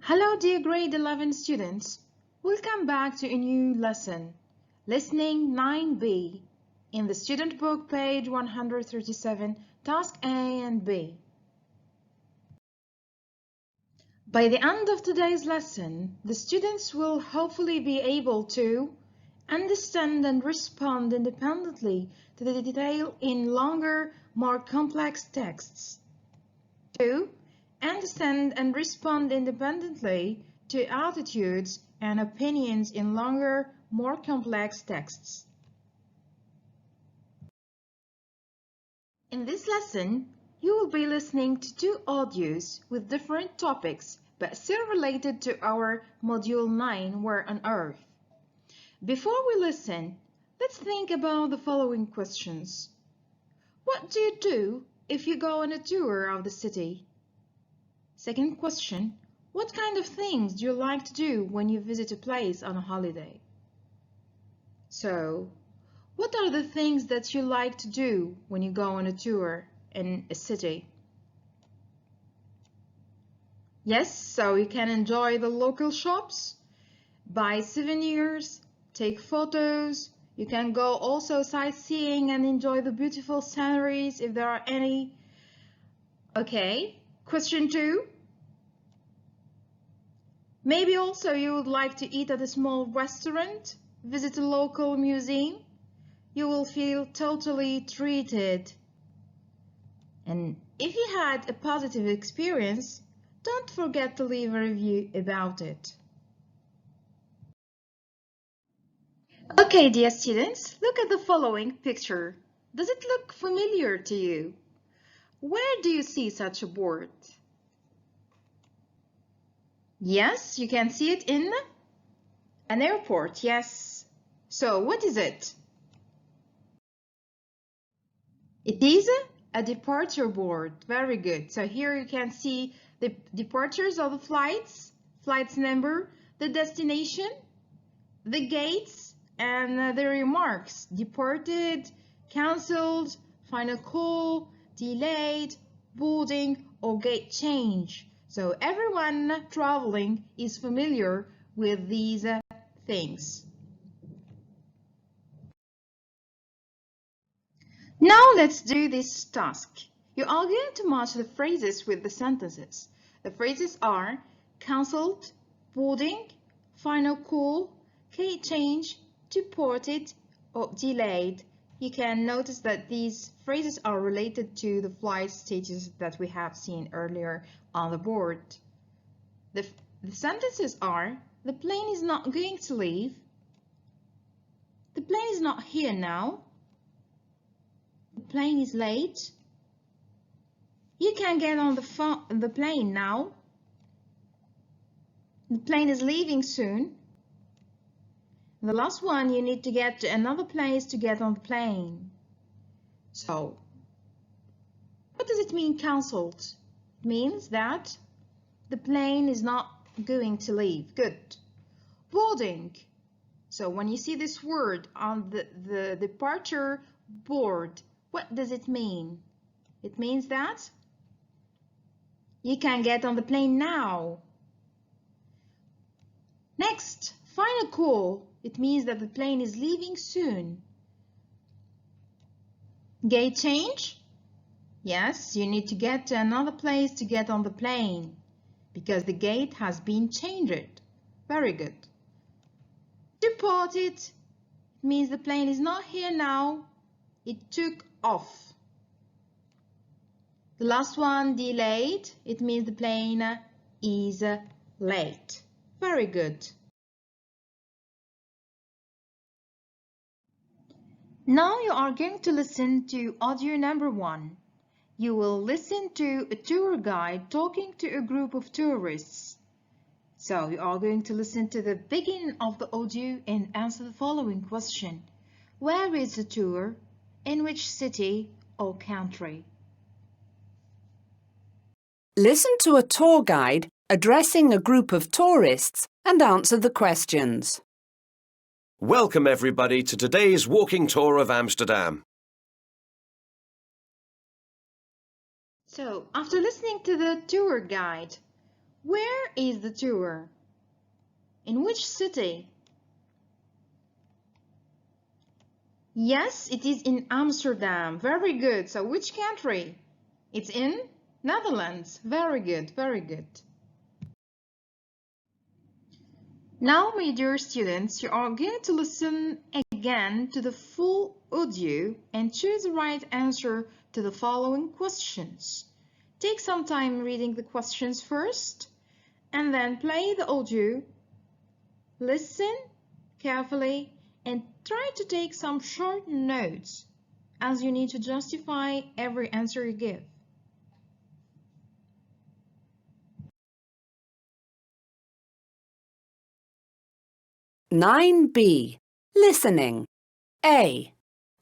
Hello dear grade 11 students, welcome back to a new lesson, listening 9B, in the student book page 137, task A and B. By the end of today's lesson, the students will hopefully be able to understand and respond independently to the detail in longer, more complex texts. 2. Understand and respond independently to attitudes and opinions in longer, more complex texts. In this lesson, you will be listening to two audios with different topics, but still related to our Module 9, Where on Earth. Before we listen, let's think about the following questions. What do you do if you go on a tour of the city? Second question, what kind of things do you like to do when you visit a place on a holiday? So, what are the things that you like to do when you go on a tour in a city? Yes, so you can enjoy the local shops, buy souvenirs, take photos. You can go also sightseeing and enjoy the beautiful sceneries if there are any. Okay, question 2. Maybe also you would like to eat at a small restaurant, visit a local museum. You will feel totally treated. And if you had a positive experience, don't forget to leave a review about it. Okay, dear students, look at the following picture. Does it look familiar to you? Where do you see such a board? Yes, you can see it in an airport, yes. So what is it? It is a departure board. Very good. So here you can see the departures of the flights number, the destination, the gates, and the remarks. Departed, cancelled, final call, delayed, boarding, or gate change. So everyone traveling is familiar with these things. Now let's do this task. You are going to match the phrases with the sentences. The phrases are cancelled, boarding, final call, gate change, deported, or delayed. You can notice that these phrases are related to the flight stages that we have seen earlier on the board. The sentences are: the plane is not going to leave, the plane is not here now, the plane is late, you can get on the plane now, the plane is leaving soon. The last one, you need to get to another place to get on the plane. So, what does it mean cancelled? It means that the plane is not going to leave. Good. Boarding. So when you see this word on the departure board, what does it mean? It means that you can get on the plane now. Next, final call. It means that the plane is leaving soon. Gate change? Yes, you need to get to another place to get on the plane because the gate has been changed. Very good. Departed means the plane is not here now. It took off. The last one, delayed, it means the plane is late. Very good. Now you are going to listen to audio number 1. You will listen to a tour guide talking to a group of tourists. So you are going to listen to the beginning of the audio and answer the following question. Where is the tour? In which city or country? Listen to a tour guide addressing a group of tourists and answer the questions. Welcome everybody to today's walking tour of Amsterdam. So, after listening to the tour guide, Where is the tour? In which city? Yes, it is in Amsterdam. Very good. So which country? It's in Netherlands. Very good, very good. Now, my dear students, you are going to listen again to the full audio and choose the right answer to the following questions. Take some time reading the questions first, and then play the audio. Listen carefully and try to take some short notes, as you need to justify every answer you give. (9b). Listening. A.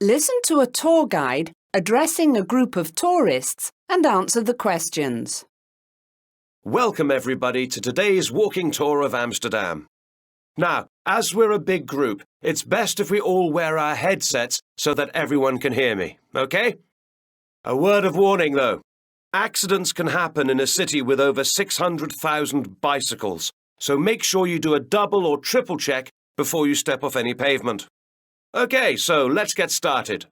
Listen to a tour guide addressing a group of tourists and answer the questions. Welcome everybody to today's walking tour of Amsterdam. Now, as we're a big group, it's best if we all wear our headsets so that everyone can hear me, okay? A word of warning though. Accidents can happen in a city with over 600,000 bicycles, so make sure you do a double or triple check before you step off any pavement. Okay, so let's get started.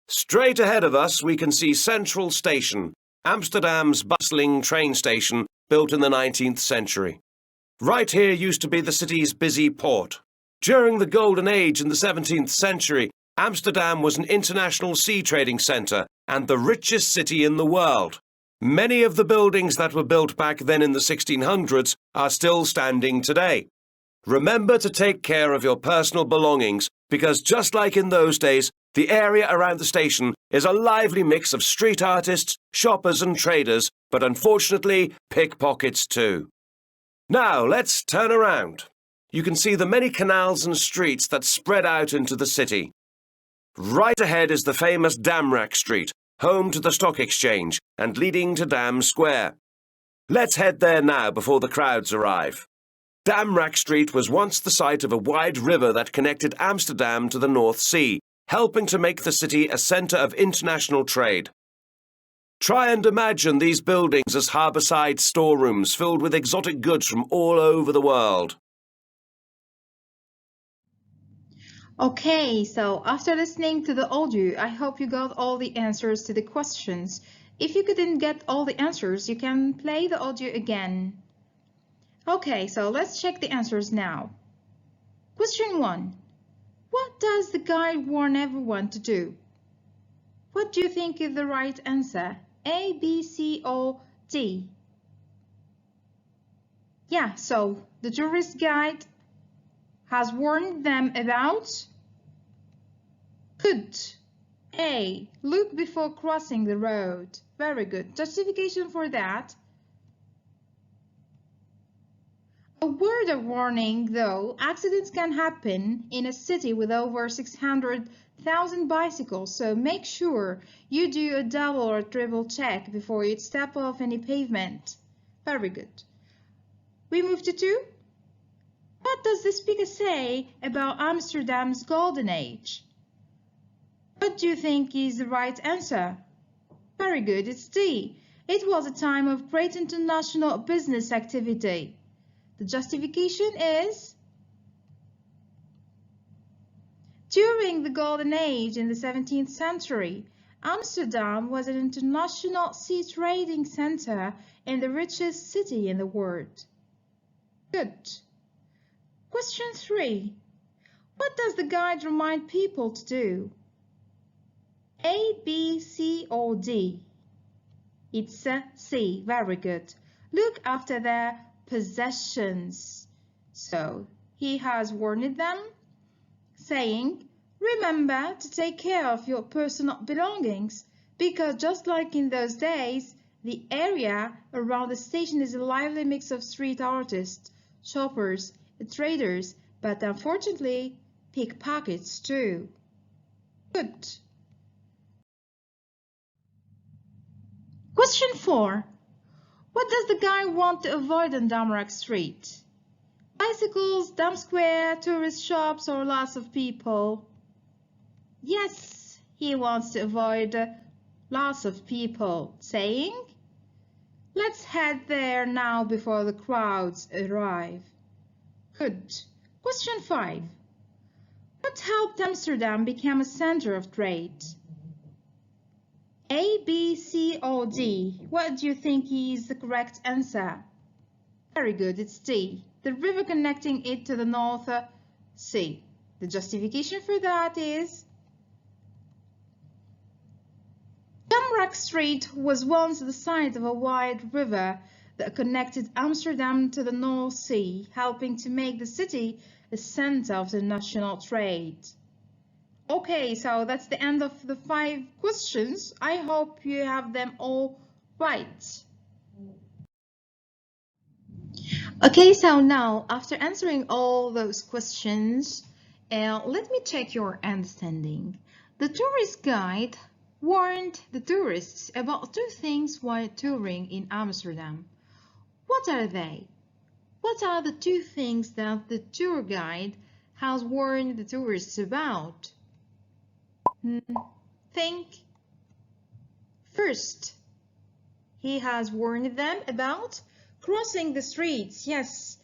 Straight ahead of us we can see Central Station, Amsterdam's bustling train station built in the 19th century. Right here used to be the city's busy port. During the Golden Age in the 17th century, Amsterdam was an international sea trading centre and the richest city in the world. Many of the buildings that were built back then in the 1600s are still standing today. Remember to take care of your personal belongings because just like in those days, the area around the station is a lively mix of street artists, shoppers and traders, but unfortunately pickpockets too. Now let's turn around. You can see the many canals and streets that spread out into the city. Right ahead is the famous Damrak Street, home to the stock exchange and leading to Dam Square. Let's head there now before the crowds arrive. Damrak Street was once the site of a wide river that connected Amsterdam to the North Sea, helping to make the city a centre of international trade. Try and imagine these buildings as harbourside storerooms filled with exotic goods from all over the world. Okay, so after listening to the audio, I hope you got all the answers to the questions. If you couldn't get all the answers, you can play the audio again. Okay, so let's check the answers now. Question 1. What does the guide warn everyone to do? What do you think is the right answer? A, B, C, or D? Yeah, so the tourist guide has warned them about could. A. Look before crossing the road. Very good. Justification for that. A word of warning though, accidents can happen in a city with over 600,000 bicycles, so make sure you do a double or triple check before you step off any pavement. Very good. We move to 2. What does the speaker say about Amsterdam's golden age? What do you think is the right answer? Very good, it's D. It was a time of great international business activity. The justification is during the Golden Age in the 17th century, Amsterdam was an international sea trading center and the richest city in the world. Good. Question 3. What does the guide remind people to do? A, B, C, or D? It's C. Very good. Look after their possessions. So he has warned them, saying, remember to take care of your personal belongings, because just like in those days, the area around the station is a lively mix of street artists, shoppers, traders, but unfortunately, pickpockets too. Good. Question 4. What does the guy want to avoid on Damrak Street? Bicycles, Dam Square, tourist shops, or lots of people? Yes, he wants to avoid lots of people, saying, Let's head there now before the crowds arrive. Good. Question 5. What helped Amsterdam become a center of trade? A, B, C, or D? What do you think is the correct answer? Very good, it's D. The river connecting it to the North Sea. The justification for that is Jamrak Street was once the site of a wide river that connected Amsterdam to the North Sea, helping to make the city a center of the national trade. Okay, so that's the end of the 5 questions. I hope you have them all right. Okay, so now after answering all those questions, let me check your understanding. The tourist guide warned the tourists about 2 things while touring in Amsterdam. What are they? What are the 2 things that the tour guide has warned the tourists about? Think. First, he has warned them about crossing the streets. Yes,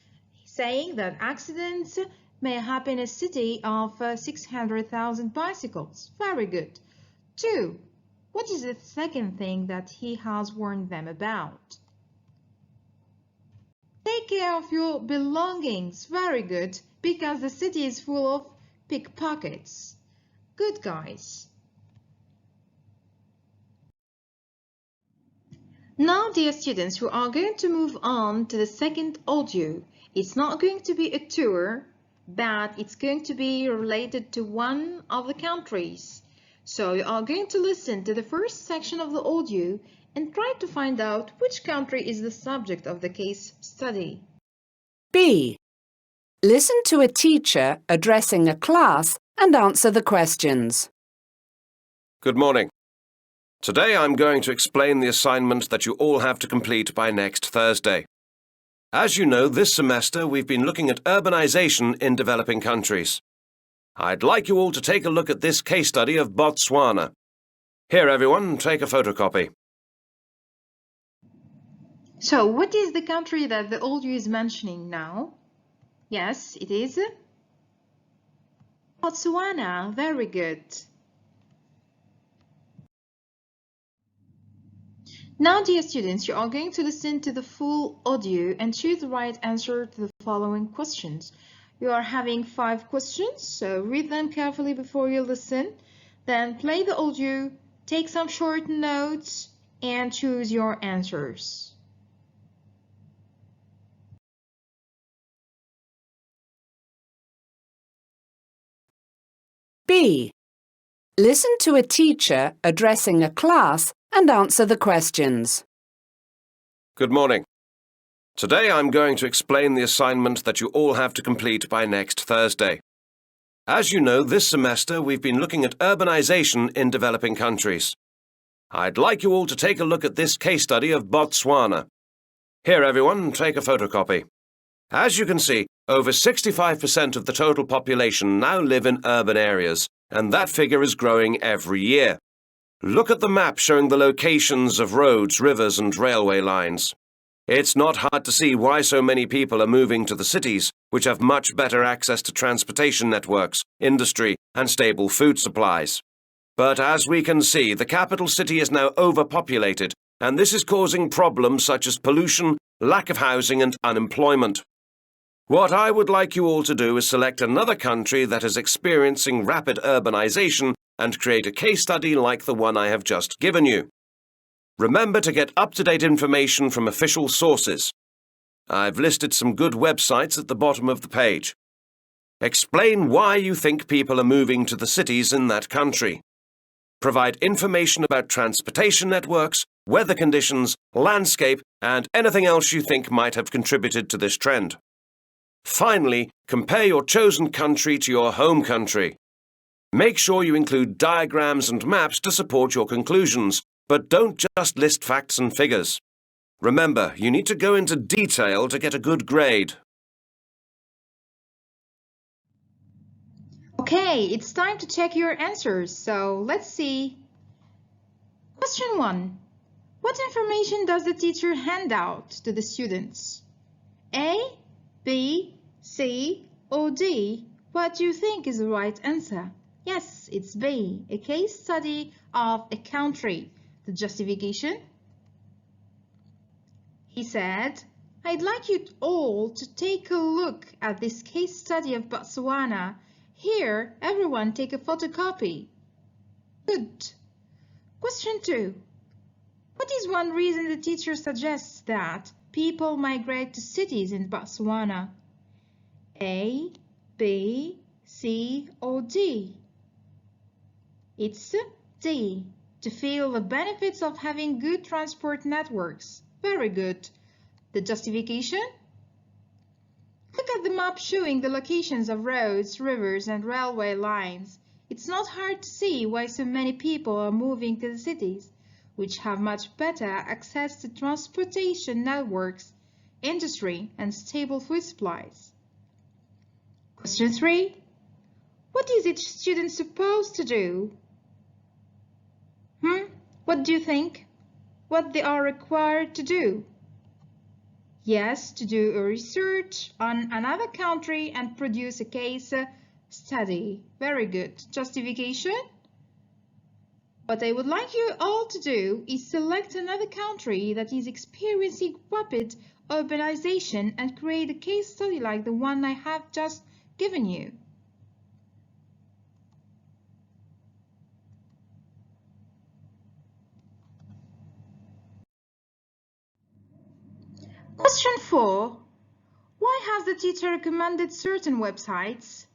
saying that accidents may happen in a city of 600,000 bicycles. Very good. 2. What is the second thing that he has warned them about? Take care of your belongings. Very good, because the city is full of pickpockets. Good, guys. Now, dear students, we are going to move on to the second audio. It's not going to be a tour, but it's going to be related to one of the countries. So you are going to listen to the first section of the audio and try to find out which country is the subject of the case study. B. Listen to a teacher addressing a class and answer the questions. Good morning. Today I'm going to explain the assignment that you all have to complete by next Thursday. As you know, this semester we've been looking at urbanization in developing countries. I'd like you all to take a look at this case study of Botswana. Here, everyone, take a photocopy. So, what is the country that the audio is mentioning now? Yes, it is Botswana. Very good. Now, dear students, you are going to listen to the full audio and choose the right answer to the following questions. You are having 5 questions, so read them carefully before you listen. Then play the audio, take some short notes, and choose your answers. B. Listen to a teacher addressing a class and answer the questions. Good morning. Today I'm going to explain the assignment that you all have to complete by next Thursday. As you know, this semester we've been looking at urbanization in developing countries. I'd like you all to take a look at this case study of Botswana. Here, everyone, take a photocopy. As you can see, over 65% of the total population now live in urban areas, and that figure is growing every year. Look at the map showing the locations of roads, rivers, and railway lines. It's not hard to see why so many people are moving to the cities, which have much better access to transportation networks, industry, and stable food supplies. But as we can see, the capital city is now overpopulated, and this is causing problems such as pollution, lack of housing, and unemployment. What I would like you all to do is select another country that is experiencing rapid urbanization and create a case study like the one I have just given you. Remember to get up-to-date information from official sources. I've listed some good websites at the bottom of the page. Explain why you think people are moving to the cities in that country. Provide information about transportation networks, weather conditions, landscape, and anything else you think might have contributed to this trend. Finally, compare your chosen country to your home country. Make sure you include diagrams and maps to support your conclusions, but don't just list facts and figures. Remember, you need to go into detail to get a good grade. Okay, it's time to check your answers, so let's see. Question 1. What information does the teacher hand out to the students? A, B, C, or D? What do you think is the right answer? Yes, it's B, a case study of a country. The justification? He said, I'd like you all to take a look at this case study of Botswana. Here, everyone take a photocopy. Good. Question 2. What is one reason the teacher suggests that people migrate to cities in Botswana? A, B, C, or D? It's D, to feel the benefits of having good transport networks. Very good. The justification? Look at the map showing the locations of roads, rivers, and railway lines. It's not hard to see why so many people are moving to the cities, which have much better access to transportation networks, industry, and stable food supplies. Question 3. What is each student supposed to do? What do you think? What they are required to do? Yes, to do a research on another country and produce a case study. Very good. Justification? What I would like you all to do is select another country that is experiencing rapid urbanization and create a case study like the one I have just given you. Question 4. Why has the teacher recommended certain websites?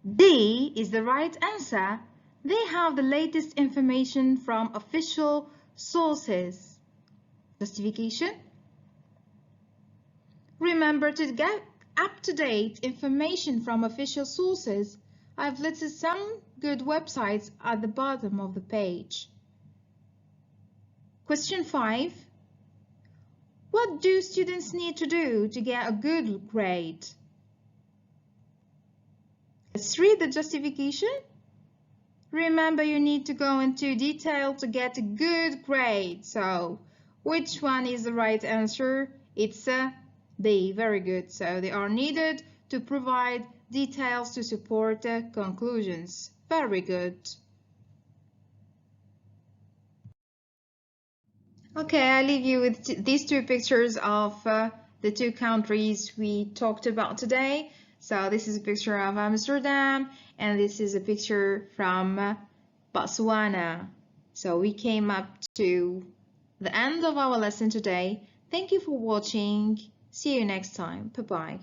D is the right answer. They have the latest information from official sources. Justification? Remember to get up-to-date information from official sources. I've listed some good websites at the bottom of the page. Question 5. What do students need to do to get a good grade? Let's read the justification. Remember, you need to go into detail to get a good grade. So, which one is the right answer? It's B. Very good. So, they are needed to provide details to support the conclusions. Very good. Okay, I leave you with these two pictures of the two countries we talked about today. So this is a picture of Amsterdam and this is a picture from Botswana. So we came up to the end of our lesson today. Thank you for watching. See you next time. Bye-bye.